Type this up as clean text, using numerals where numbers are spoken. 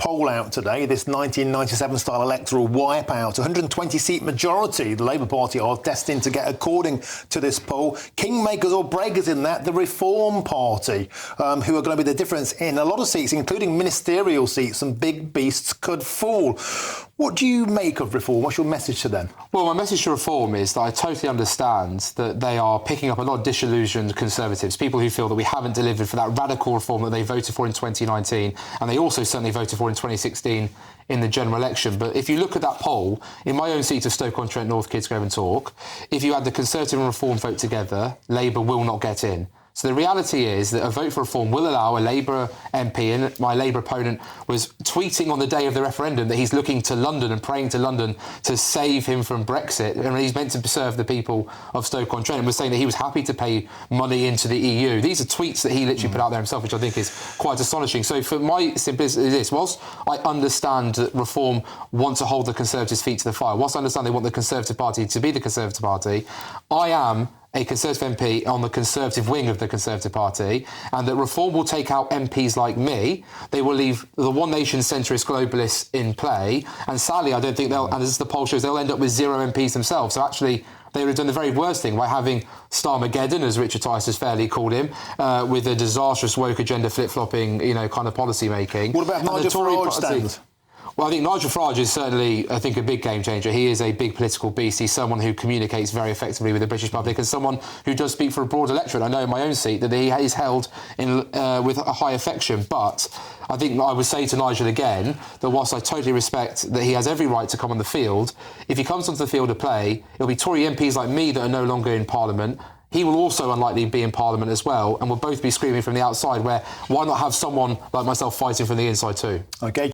poll out today, this 1997-style electoral wipeout. 120-seat majority. The Labour Party are destined to get, according to this poll, kingmakers or breakers in that, the Reform Party, who are going to be the difference in a lot of seats, including ministerial seats, and big beasts could fall. What do you make of Reform? What's your message to them? Well, my message to Reform is that I totally understand that they are picking up a lot of disillusioned Conservatives, people who feel that we haven't delivered for that radical reform that they voted for in 2019, and they also certainly voted for in 2016 in the general election. But if you look at that poll, in my own seat of Stoke-on-Trent North Kidsgrove and Talk, if you had the Conservative and Reform vote together, Labour will not get in. So the reality is that a vote for reform will allow a Labour MP, and my Labour opponent was tweeting on the day of the referendum that he's looking to London and praying to London to save him from Brexit, and he's meant to serve the people of Stoke-on-Trent, and was saying that he was happy to pay money into the EU. These are tweets that he literally put out there himself, which I think is quite astonishing. So for my simplicity is this: whilst I understand that Reform want to hold the Conservatives' feet to the fire, whilst I understand they want the Conservative Party to be the Conservative Party, I am a Conservative MP on the Conservative wing of the Conservative Party, and that Reform will take out MPs like me. They will leave the One Nation centrist globalists in play, and sadly I don't think they'll, and as the poll shows, they'll end up with 0 MPs themselves. So actually they would have done the very worst thing by having Starmageddon, as Richard Tice has fairly called him, with a disastrous woke agenda flip-flopping, kind of policy making. What about Nigel Farage stands? Well, I think Nigel Farage is certainly, I think, a big game changer. He is a big political beast. He's someone who communicates very effectively with the British public, and someone who does speak for a broad electorate. I know in my own seat that he is held in with a high affection, but I think I would say to Nigel again that whilst I totally respect that he has every right to come on the field, if he comes onto the field of play, it'll be Tory MPs like me that are no longer in Parliament. He will also unlikely be in Parliament as well, and we'll both be screaming from the outside, where why not have someone like myself fighting from the inside too? OK.